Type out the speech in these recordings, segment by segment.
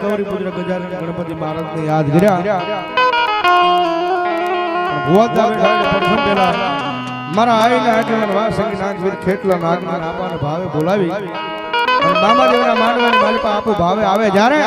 ગૌરી પુત્ર ગજાનન ગણપતિ મહારાજને યાદ કર્યા મારા આઈને આગળ વાસંગી નાગવીર ખેટલા નાગના આપાને ભાવે બોલાવી અને મામા દેવના માંડવાની માલિપા આપો ભાવે આવે જ્યારે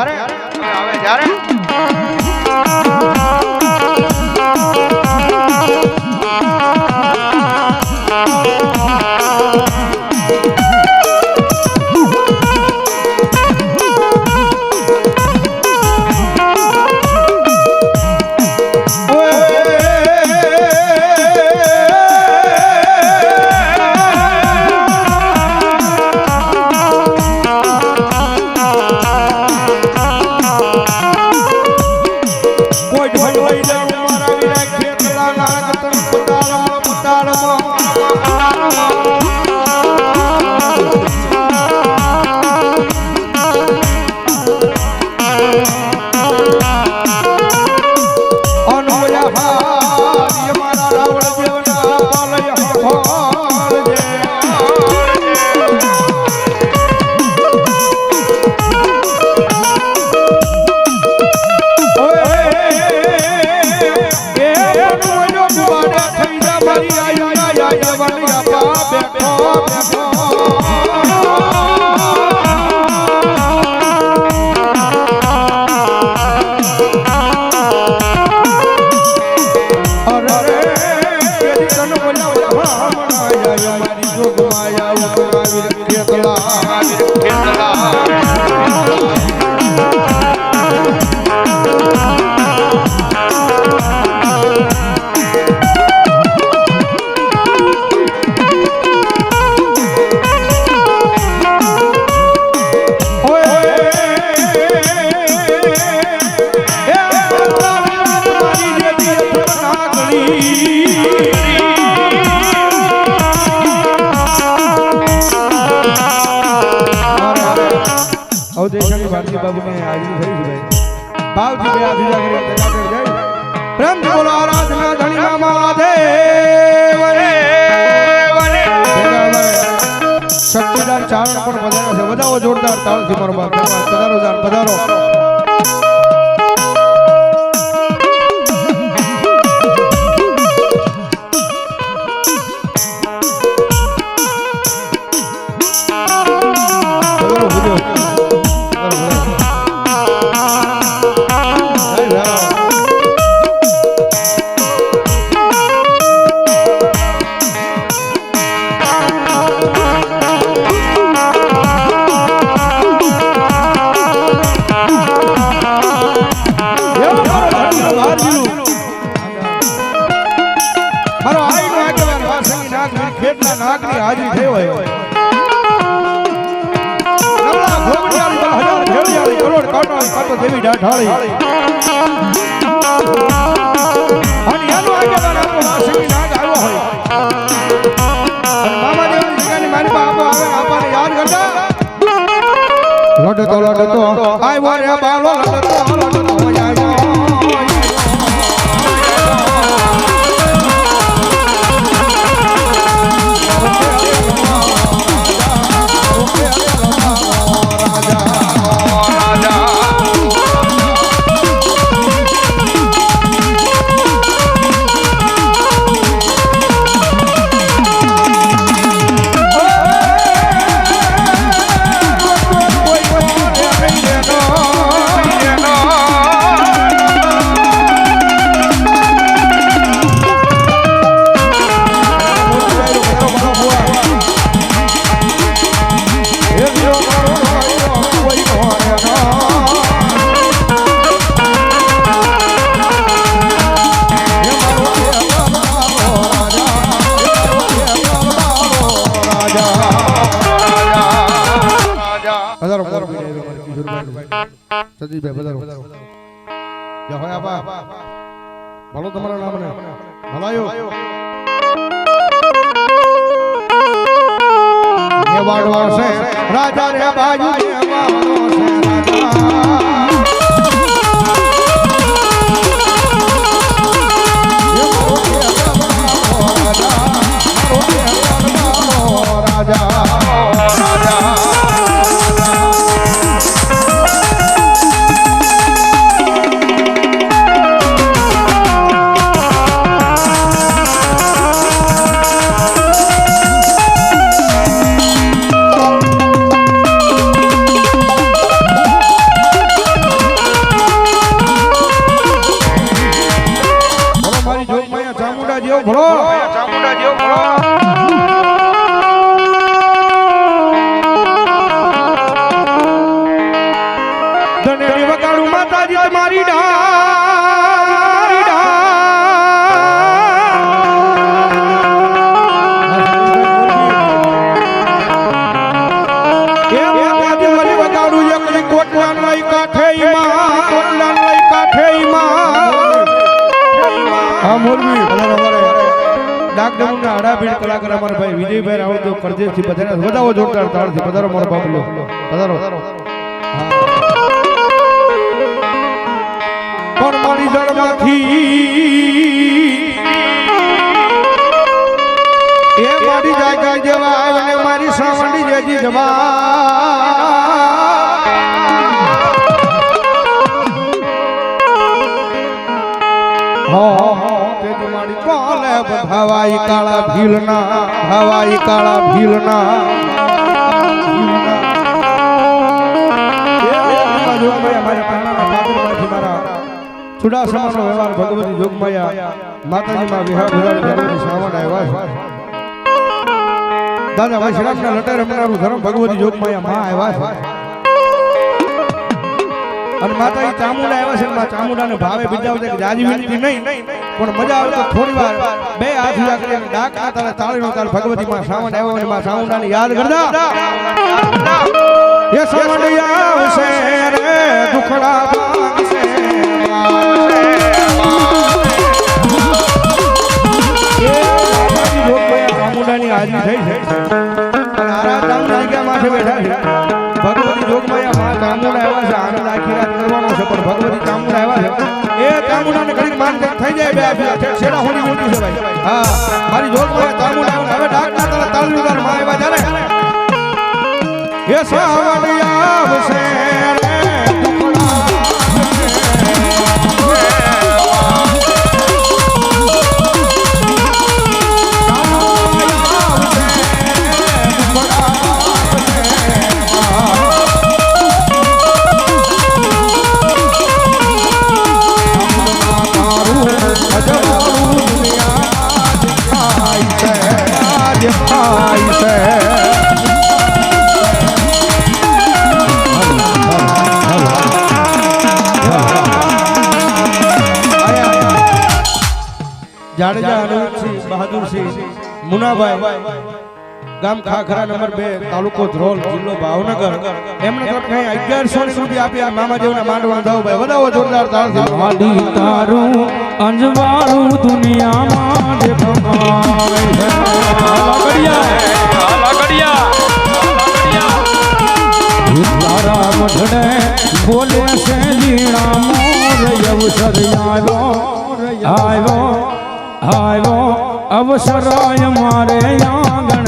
ચારણ પણ વધારે છે વધાવો જોરદાર તાળથી મારો બાપ પધારો જાન પધારો નાગની હાજરી થઈ હોય નવલા ઘોગડિયાળી 10,000 ભેળિયાળી કરોડ કાટો દેવી ઢાઢાળી અને એનો આગેવાન આપણો વાસંગી નાગ આવ્યો હોય અને મામા દેવની જગ્યાની મારી પાસે આપો આવે આપાને યાદ કરતા લડતો આવ્યો રે બાલો લડતો આવ્યો સતીશભાઈ બધારો જા હોય આપા ભલો તમારા નામને ભલાયો એ વાડો છે રાજા રે બાજુ એ વાડો છે રાજા રાજા માતાજી તમારી કલાકાર અમારા ભાઈ વિજયભાઈ રાવળ તો પરદેશથી પધાર્યા વધાવો જોરદાર તાળથી પધારો મારો બાબલો પધારો પણ મારી જળમાંથી એ મારી જાગા જેવા અને મારી સાવંડી જેજી જવા હવાઈ કાળા ભીલના હવાઈ કાળા ભીલના ચુડાસમાનો વ્યવહાર ભગવતી જોગમાયા માતાજીમાં વિહાર ભગવતી શ્રાવણ આવ્યા દાદા ભાઈ શ્રીરામના લટે રમનારું ધર્મ ભગવતી જોગમાયા માં આવ્યા અને માતાજી ચામુંડા આવ્યા છે માં ચામુંડાને ભાવે બિરદાવતા કે જાજી વિનંતી નહીં પણ મજા આવે તો થોડી વાર બે હાથ ઉજા કરી અને ડાક ના તારે તાળીનો તાર ભગવતી માં શ્રાવણ આવ્યો અને માં ચામુંડાને યાદ કરતા એ શ્રાવણ આવશે રે દુખડા ભાગશે ચામુંડાની હાજરી થઈ છે અને આરા ચામુંડા ક્યાં માથે બેઠા છે ભગવતી જોગમાયા માં ચામુંડા આવ્યા છે આનંદ આખી રાત કરવાનો છે પણ ભગવતી ચામુંડા આવ્યા છે એ ચામુંડાને ઘડી માન થઈ જાય બે છેડા હોડી મોટી છે ભાઈ હા મારી જોગમાયા ચામુંડા આવે હવે ડાક ના તારા તાળીદાર માં આવ્યા ત્યારે એ સાવણ આવશે રે જાડેજા અનુપસિંહ બહાદુરસિંહ મુનાભાઈ ગામ ખાખરા નંબર 2 તાલુકો ધ્રોલ જિલ્લો ભાવનગર એમને તો કઈ 1100 ની રૂપિયા આપી આ મામાદેવના માંડવા દાવ ભાઈ વધાવો જોરદાર તાળથી આડી તારું અંજવાળું દુનિયામાં જે ભમાય તારા મઢડે બોલે છે લીણા મોર અવસર આવ્યો અવસર મારે આંગણ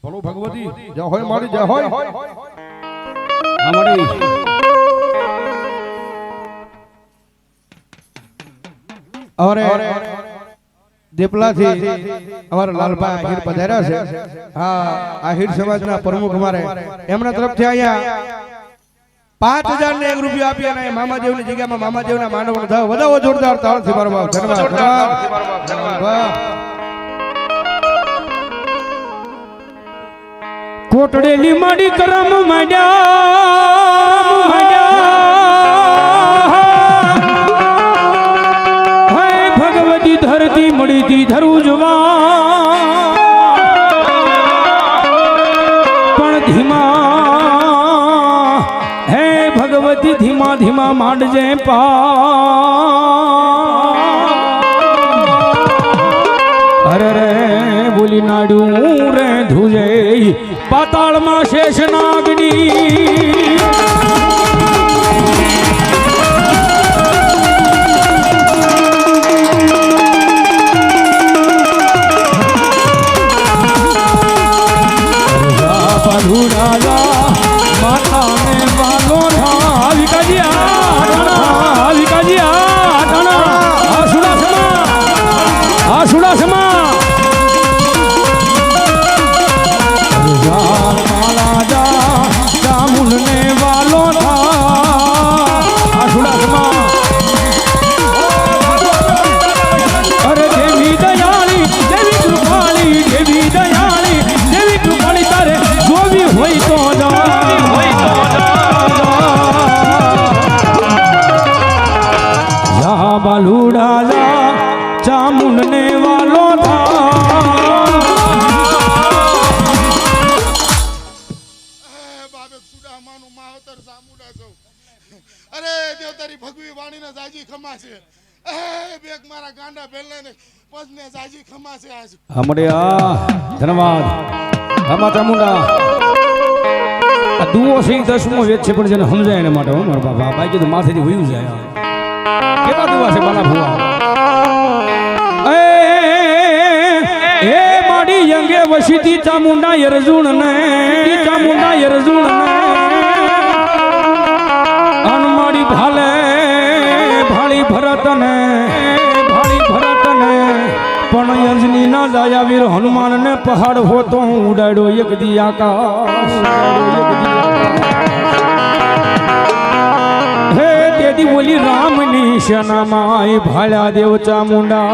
બોલો ભગવતી જય હોય મારી જય હોય અમારી અરે દેપલાથી અમારા લાલભાઈ આહિર પધાર્યા છે હા આહિર સમાજના પ્રમુખ અમારે એમના તરફથી અહીંયા 5000 ને 1 રૂપિયા આપી અને મામાદેવની જગ્યામાં મામાદેવના માંડવાનો ધાવ વધાવો જોરદાર તાળથી મારો બાપ ધન્યવાદ કોટડેલી માડી કરમ માંડ્યા ભગવતી ધરતી મળી તી ધરું જવા પણ ધીમા હે ભગવતી ધીમા ધીમા માંડજે અરે રે બોલી નાડું રે ધુજે પાતાળમાં શેષ નાગની માતા ને વાલો માલા જા ચામુંડ ને બાલુડા જા ચામુંડને વાલો થા બાબે સુડામાનું માવતર સામુડા છો અરે દેવ તારી ભગવી વાણીને જાજી ખમા છે બેક મારા ગાંડા ભેલાને પજને જાજી ખમા છે આજ હમડ્યા ધન્યવાદ આમાં ચામુંડા આ દુઓ છે 10મો વેદ છે પણ જેને સમજાય એના માટે હો મારા બાપા બાકી તો માથેથી વયું જાય કેવા દુઆ છે બાલા ભુવા એ માડી યંગે વસીતી ચામુંડા યરજુણ ને ચામુંડા યરજુણ ને અનમાડી ભાલે ભાળી ભરત ને પણ યજની ના જાયા વીર હનુમાન ને પહાડ હોતો ઉડાડ્યો એક દી આકાશ હે તેદી બોલી રામની શનામાં ભાળ્યા દેવ ચામુંડા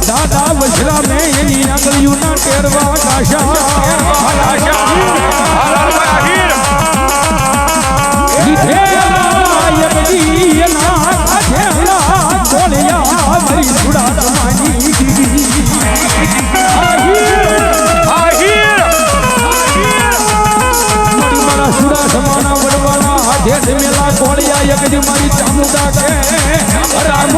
દાદા વજરા ને એની આંગળીઓ ના ટેરવા મારી ચામુંડા કે રામ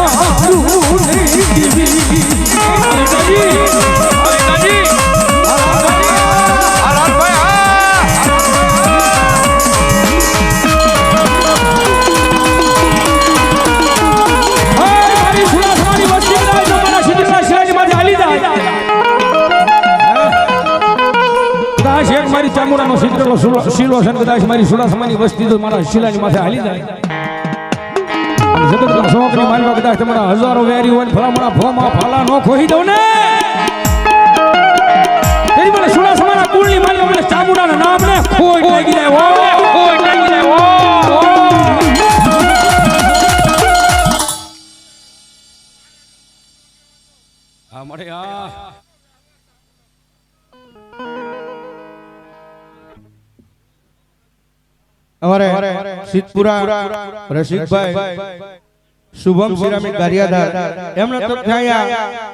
મારી ચામુંડાનો સિદ્ધેલો શીલો છે કદાચ મારી સુડાસમાની વસ્તી તો મારા શિલાની માથે હાલી જાય જગતના શોકની માલવા કદાચ તમારા હજારો વેરી હોય ભલામણા ભોમાં ફાલા નો ખોઈ દઉં ને તેરી મને સુડાસમાના કુળની માલવા મને ચામુંડાના નામ ને ખોઈ લાગી જાય ખોઈ લાગી જાય આ મળે આ અમારે સિદ્ધપુરા રસિકભાઈ શુભમ સિરામિક ગારિયાધાર એમને તો ત્યાં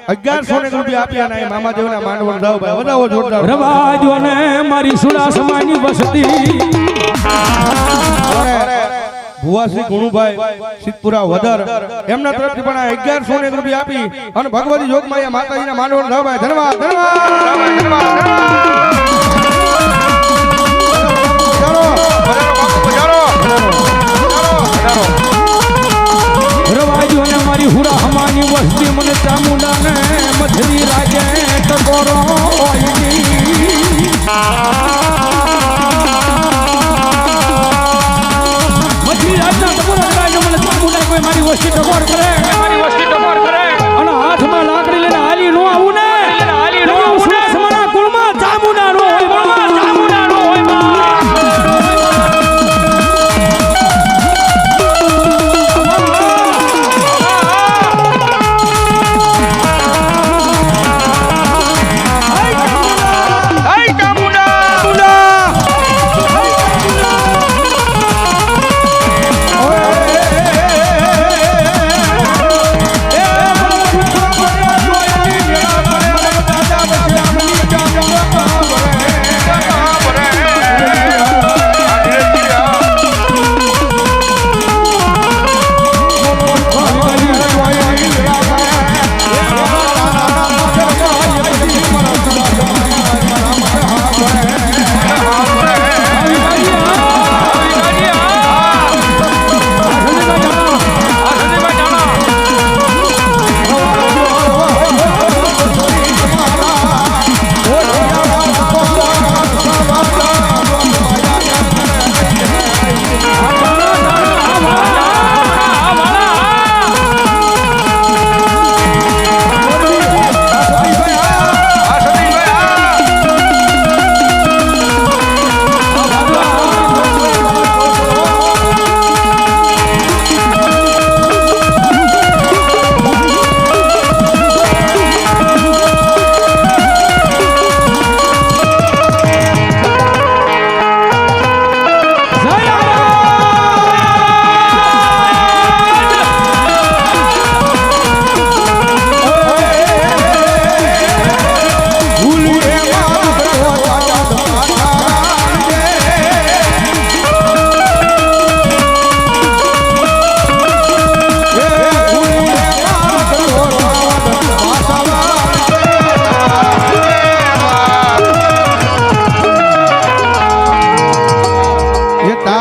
1100 રૂપિયા આપ્યા ના મામાદેવના માંડવણ દાવભાઈ વધાવો જોરદાર રવાજો ને મારી સુડાસમાની વસતી ભુવાશ્રી ગુણુભાઈ સિદ્ધપુરા વદર એમના તરફથી પણ 1100 રૂપિયા આપી અને ભગવતી જોગમાયા માતાજીના માંડવણ દાવભાઈ ધન્યવાદ રવાજો ને મારી હુરા હમાની વસ્તી મને ચામુંડા ને મધરી રાગે ટકોરો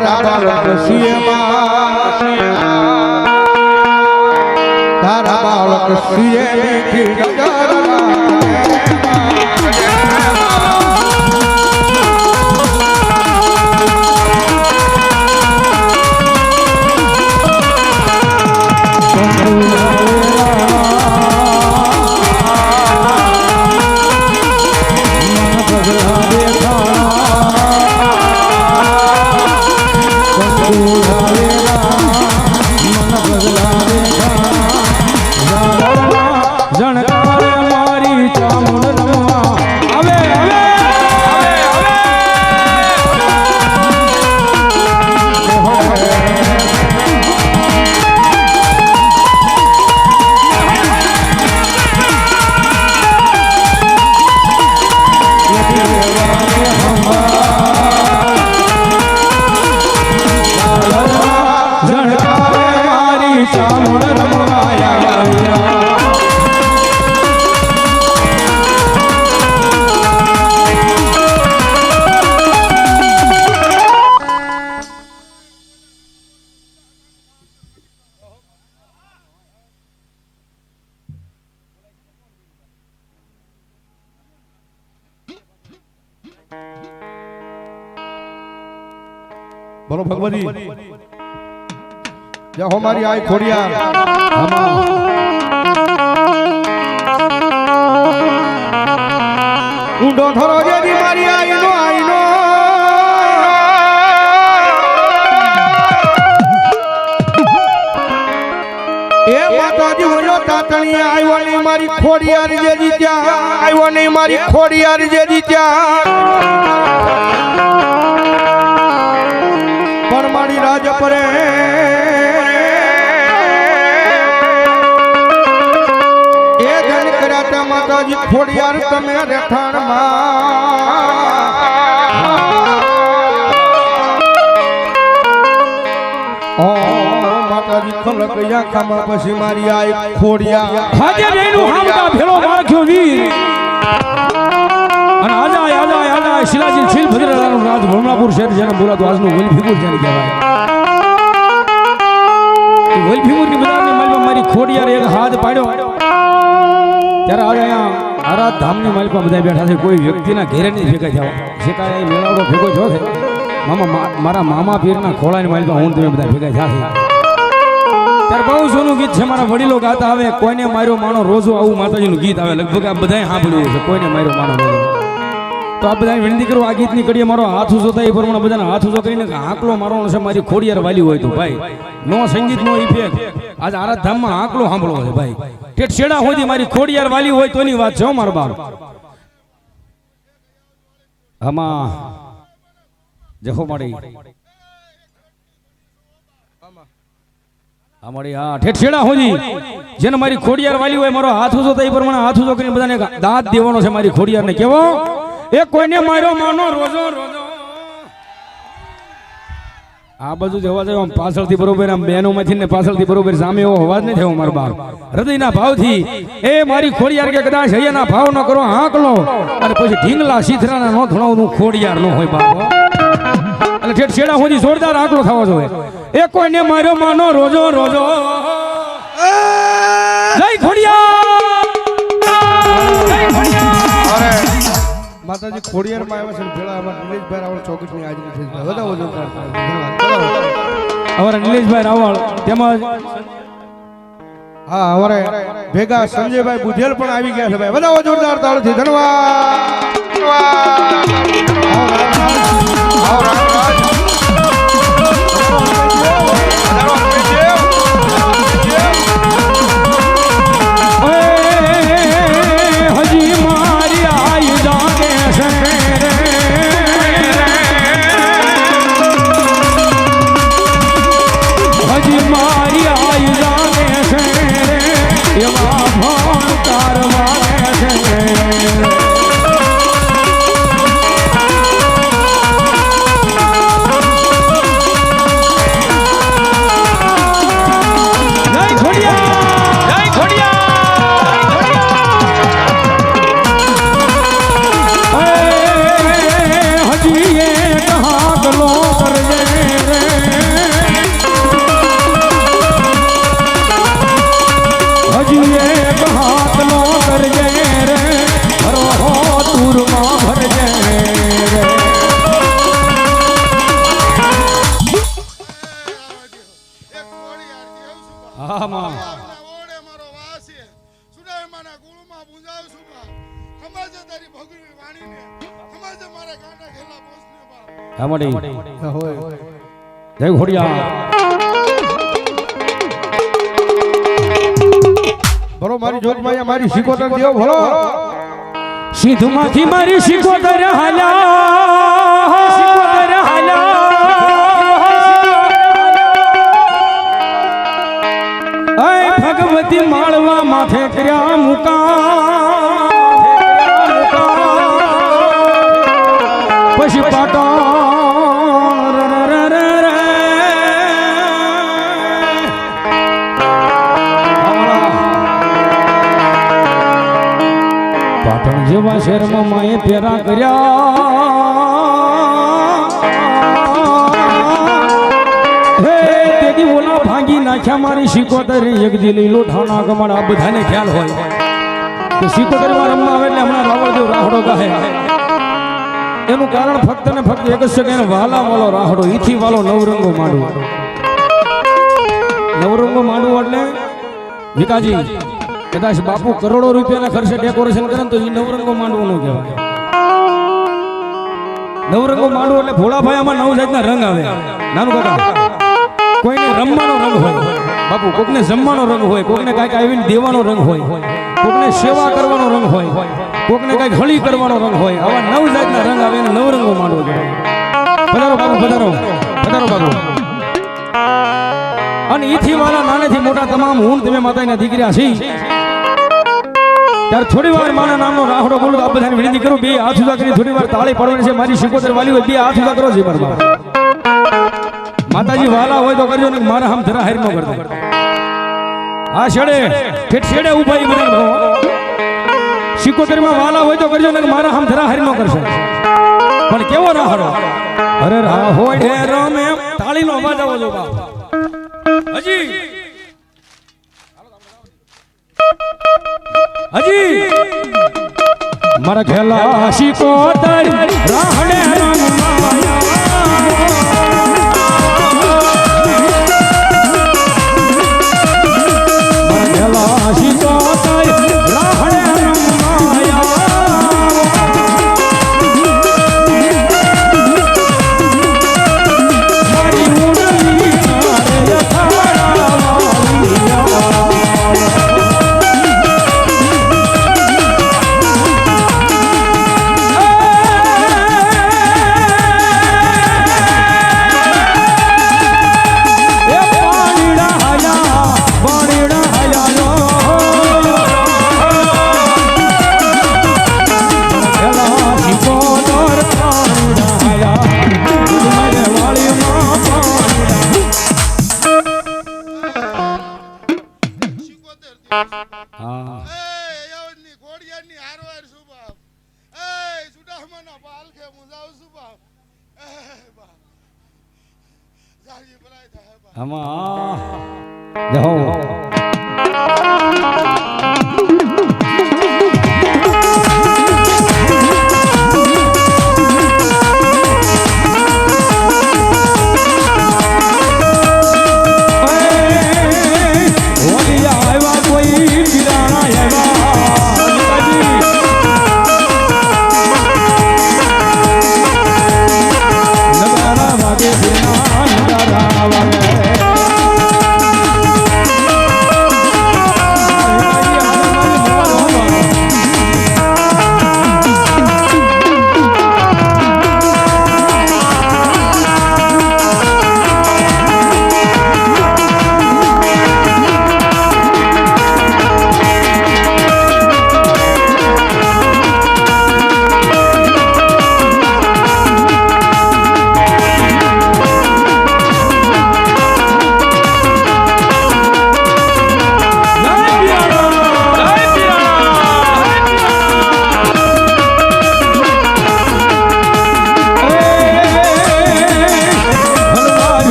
તારા બાળક તારા બાળક સીએ મીઠી બોલો ભગવતી જય હો મારી આઈ ખોડિયા ઊંડો થરો જેની મારી આઈનો એ માતાજી હોયો તાતણી આવ્યો ની મારી ખોડિયાર જેજી ત્યાં આવ્યો ની મારી ખોડિયાર જેજી ત્યાં પરમાણી રાજ પરે એ જન કર્યા માતાજી ખોડિયાર તમે રહેઠાણમાં માતાજી ખલક યાખામાં પછી મારી આઈ ખોડિયા હાજે રેનું હામતા ભેળો માખ્યો વીર અને આજા શિલાજી શીલ ભદ્રરાનું રાજ ભમણાપુર શહેર જેને બોલાતો આજનું વલભીપુર જેને કહેવાય વલભીપુરની બજારની માલમાં મારી ખોડિયાર એક હાથ પાડ્યો ત્યારે આજે અહીંયા આરાધ ધામની માલમાં બધા બેઠા છે કોઈ વ્યક્તિના ઘેરે નહીં ભેગા થયા જે કાંઈ મેળાવડો ભેગો થયો છે મારા મામા પીરના ખોળાની માલમાં હું તમે બધા ભેગા થયા છે ત્યારે બહુ સોનું ગીત છે મારા વડીલો ગાતા આવે કોઈને માર્યો માનો રોજો આવું માતાજીનું ગીત આવે લગભગ આ બધાએ સાંભળ્યું છે કોઈને માર્યો માનો રોજો તો આ બધા વિનંતી કરું આ ગીતની કડીએ મારો હાથ ઊંચો થાય એ પ્રમાણે બધાને હાથ ઊંચો કરીને આંકલો મારવાનો છે મારી ખોડિયાર વાલી હોય તો ભાઈ નો સંગીત નો ઇફેક્ટ આજ આરાધ ધામમાં આંકલો સાંભળવો છે ભાઈ ઠેઠ છેડા હોય મારી ખોડિયાર વાલી હોય તોની વાત છે મારા બાપ આમાં જહો માડી અમારી હા ઠેઠ છેડા હોજી જેને મારી ખોડિયાર વાલી હોય મારો હાથ ઊંચો થાય એ પ્રમાણે હાથ ઊંચો કરીને બધાને દાંત દેવાનો છે મારી ખોડિયારને કેવો એ કોઈને માર્યો માનો રોજો આ બધું જવા જાય આમ પાછળથી બરોબર આમ બહેનો માંથી ને પાછળથી બરોબર સામે એવો અવાજ નહીં થયો મારા બાપ હૃદયના ભાવથી એ મારી ખોડિયાર કે કદાચ હૈયાના ભાવ ન કરો હાંકલો અને પછી ઢીંગલા સીથરાના નો ધણાવનું ખોડિયાર નો હોય બાપ એટલે ઠેઠ છેડા સુધી જોરદાર આંકડો થવો જોઈએ એ કોઈને માર્યો માનો રોજો જય ખોડિયાર માતાજી ખોડિયાર માં આવ્યા છે ભેળા અમારા નિલેશભાઈ રાવળ ચોકટની હાજરી થઈ છે વધાવો જોરદાર અમારા નિલેશભાઈ રાવળ તેમજ હા અમારે ભેગા સંજયભાઈ બુધેલ પણ આવી ગયા છે ભાઈ વધાવો જોરદાર તાળથી આમડી હોય જય ઘોડિયા બરો મારી જોગમાયા મારી શીકોતર દેવ ભલો સીધમાંથી મારી શીકોતર હાલ્યા શીકોતર હાલ્યા અય ભગવતી માળવા માથે કર્યા મુકા પછી પાટણ પાટણ જેવા શહેરમાં માએ પેરા કર્યા હે તેથી ઓલા ભાંગી નાખ્યા મારી શીકોતર એક દી લીલો ઠાણા કમાડ આ બધાને ખ્યાલ હોય કે શીકોતરમાં રમવા આવે એટલે હમણાં રાવળદેવ રાહડો ગાહે એનું કારણ ફક્ત ને ફક્ત એક જ છે કે વાલા વાલો રાહડો ઈથી વાલો નવરંગો માંડવો નવરંગો માંડવો એટલે વિકાજી કદાચ બાપુ કરોડો રૂપિયાના ખર્ચે ડેકોરેશન કરે તો એ નવરંગો માંડવો ન કહેવાય નવરંગો માંડવો એટલે ભોળાભાઈ આમાં નવ જાતના રંગ આવે નાનું કાકા કોઈને રમવાનો રંગ હોય બાપુ કોકને જમવાનો રંગ હોય કોકને કાંઈક આવીને દેવાનો રંગ હોય કોકને સેવા કરવાનો રંગ હોય કોકને કાંઈક હળી કરવાનો રંગ હોય આવા નવ જાતના રંગ આવે એને નવરંગો માંડવો કહેવાય પધારો બાપુ પધારો પધારો બાપુ અને ઈથી વાળા નાનેથી મોટા તમામ હું તમે માતાના દીકરા છી ત્યારે થોડી વાર માના નામનો રાહડો બોલું આ બધાને વિનંતી કરું બે હાથ ઉદા કરી થોડી વાર તાળી પાડવાની છે મારી શીકોતર વાલી હોય બે હાથ ઉદા કરો છે મારા માતાજી વાલા હોય તો કરજો ને મારા હમ ધરા હાર ન કરતા આ છેડે ઠેઠ છેડે ઉભા ઈ બધા શીકોતર માં વાલા હોય તો કરજો ને મારા હમ ધરા હાર ન કરશે પણ કેવો રાહડો અરે રાહોડે રમે તાળીનો અવાજ આવો જો બાપ હજી મારા ખેલા શીકોતર રાહડે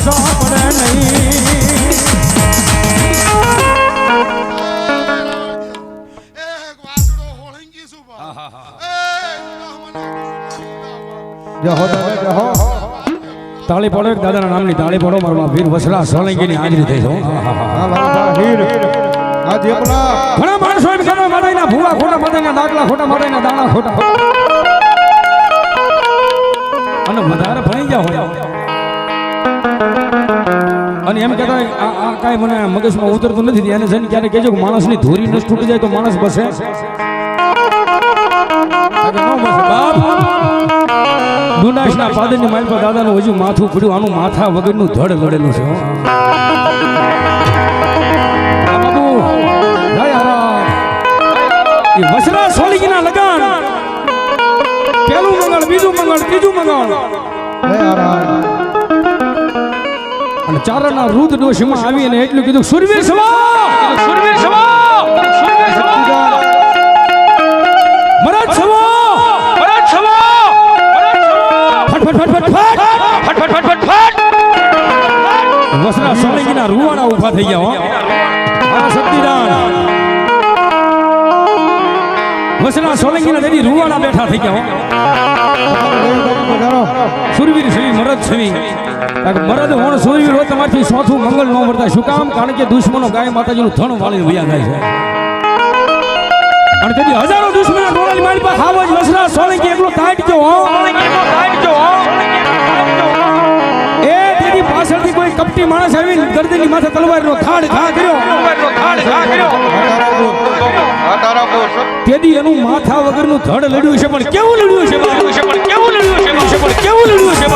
પાછા પડે નહીં. એક વાસડો હોળંગી શું બા જય હો તમે જય હો. તાળી પડો એક દાદાના નામની તાળી પડો મારા વીર વસરા સોલંકીની હાજરી થઈ છો. હા લાલભા હીર આ જેપલા ઘણા માણસો એમ કહે માતાજીના ભૂવા ખોટા, માતાજીના દાખલા ખોટા, માતાજીના દાણા ખોટા અને વધારે ભણી ગયા હોય અને એમ કહેતા હોય આ કાંઈ મને મગજમાં ઉતરતું નથી. એને જઈને ક્યારે કહેજો કે માણસની ધોરી ન તૂટી જાય તો માણસ બસે. ડુંડાસના પાદરની માલ પર દાદાનું હજુ માથું પડ્યું. આનું માથા વગરનું ધડ લડેલું છે. આ બાબુ જય હારા. એ વસરા સોળંકીના લગાન પેલું મંગળ, બીજું મંગળ, ત્રીજું મંગળ જય હારા. અને ચારણના રુદ્ર ડોશીમાં આવી અને એટલું કીધું સુરવીર સભા, સુરવીર સભા, સુરવીર સભા, મરદ સભા, મરદ સભા, ફટ ફટ ફટ ફટ ફટ ફટ ફટ ફટ ફટ. વસરા સોળંકીના રૂવાડા ઊભા થઈ ગયા. હો આ શક્તિદાન વસરા સોળંકીના દેવી રૂવાડા બેઠા થઈ ગયા. હો સુરવીર છવી, મરદ છવી. મરદ હોણ સુરવીર હોય તમારથી ચોથું મંગળ ન વર્તાય. શું કામ? કારણ કે દુશ્મનો ગાય માતાજીનું ધણ વાળીને વયા જાય છે. અને તેથી હજારો દુશ્મનો ડોળાની મારી પાસે આવો જ વસરા સોળંકી એકલો તાટ ગયો. એ તેથી પાછળથી કોઈ કપટી માણસ આવીને ગરદનની માથે તલવારનો ખાડ ઘા કર્યો. તેથી એનું માથા વગરનું ધડ લડ્યું છે. પણ કેવું લડ્યું છે? કેવું લડ્યું છે? કેવું લડ્યું છે?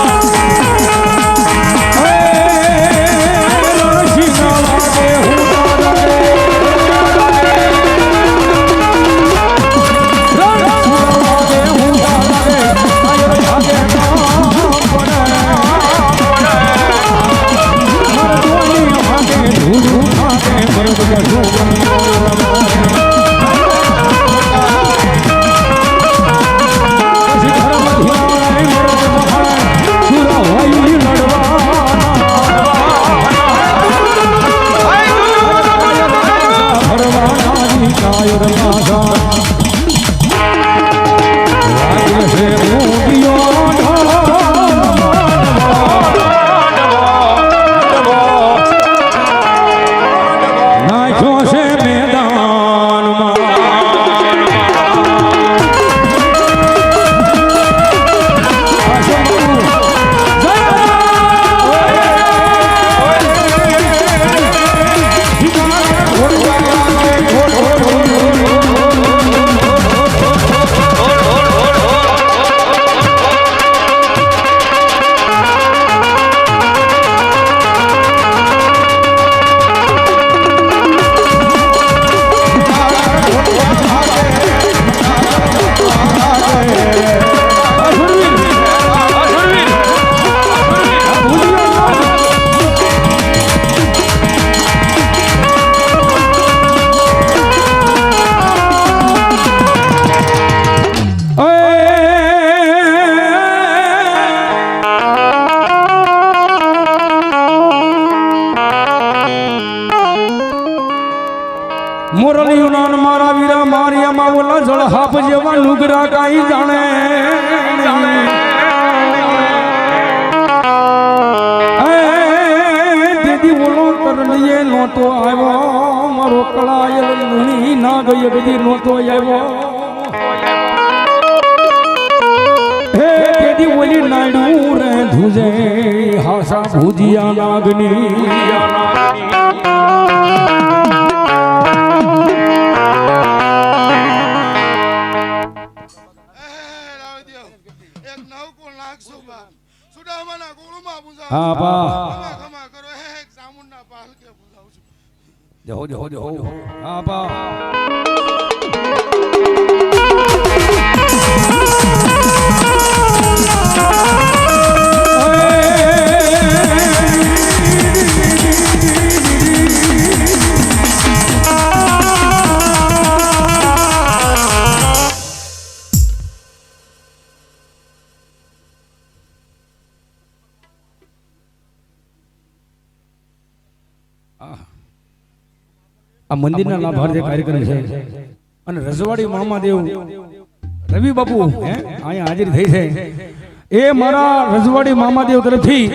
મોરલિયું મારા વીરા મારિયામાં ઓલા જળ હાપ જેવા લુગરા કાઈ જાણે. દીદી ઓલો કરલીએ નહોતો આવ્યો. મારો કળાયલ ધણી ના ગઈ બધી નહોતો આવ્યો. હે દીદી ઓલી નાડું રે ધુજે હાસા ભુજિયા નાગની. હા બા ખમા કરો હે ચામુંડા પાલકે બોલાવું છું. હા બા આ મંદિરના લાભાર્થે કાર્યક્રમ છે અને રજવાડી મામાદેવ રવિ બાપુ હે અહીંયા હાજર થઈ છે એ મારા રજવાડી મામાદેવ તરફથી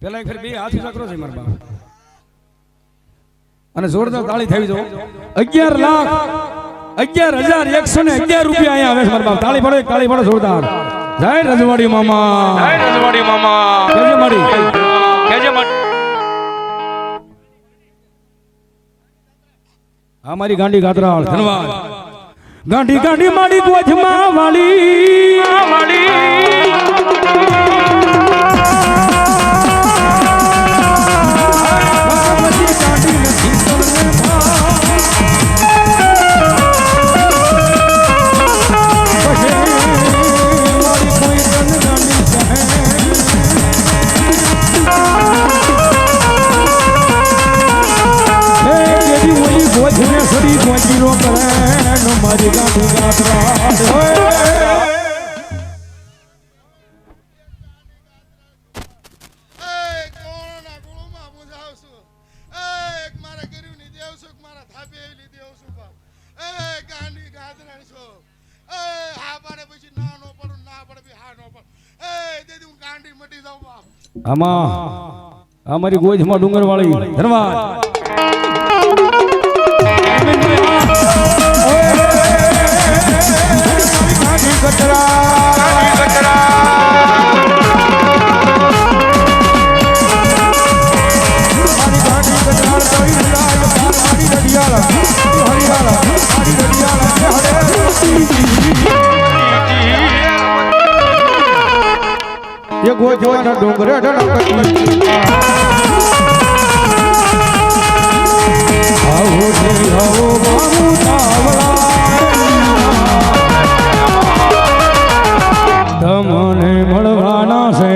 પેલા એક બે હાથ ઊંચા કરો છે મારા બાપ અને જોરદાર તાળી થઈ દો 11,11,111 રૂપિયા અહીંયા આવે છે મારા બાપ તાળી પડે જોરદાર જય રજવાડી મામા કેજે માડી આ મારી ગાંડી ગાત્રાળ ધન્યવાદ ગાંડી માડી ગોજમાં વાળી મારી ગાંધી કોણના ગુળુમાં મુજાવશું મારા ગરીબની દેવસુખ મારા થાપે એલી દેવસુખ બાપ ગાંડી ગાદરણ છો હા પાડે પછી ના નો પડું ના પડે બી હા નો પડું તેથી હું ગાંડી મટી જાઉં બાપ આમાં અમારી ગોજમાં ડુંગર વાળી ધન્યવાદ એ ગોજવાના ડુંગર તમને મળવાના છે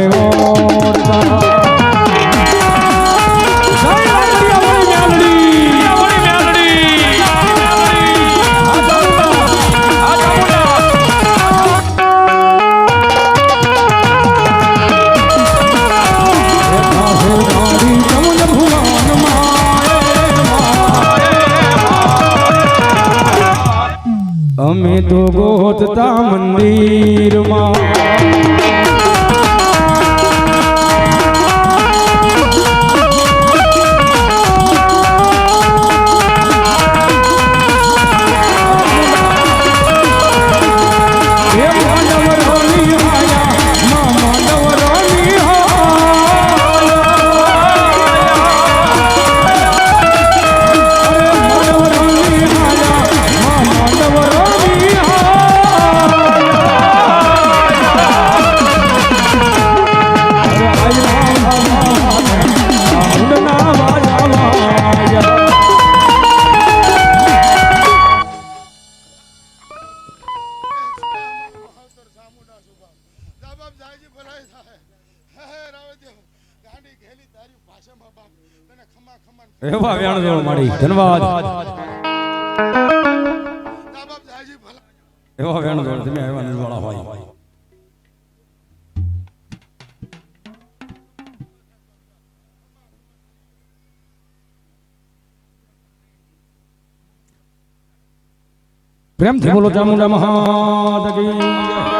અમે તો ગોતતા મંદિરમાં એવા વ્યાણ જોડ માડી ધન્યવાદ એવા વ્યાણ જોડ તમે આવ્યા નિર્વાળા હોય પ્રેમથી બોલો ચામુંડા મહાદેવ કી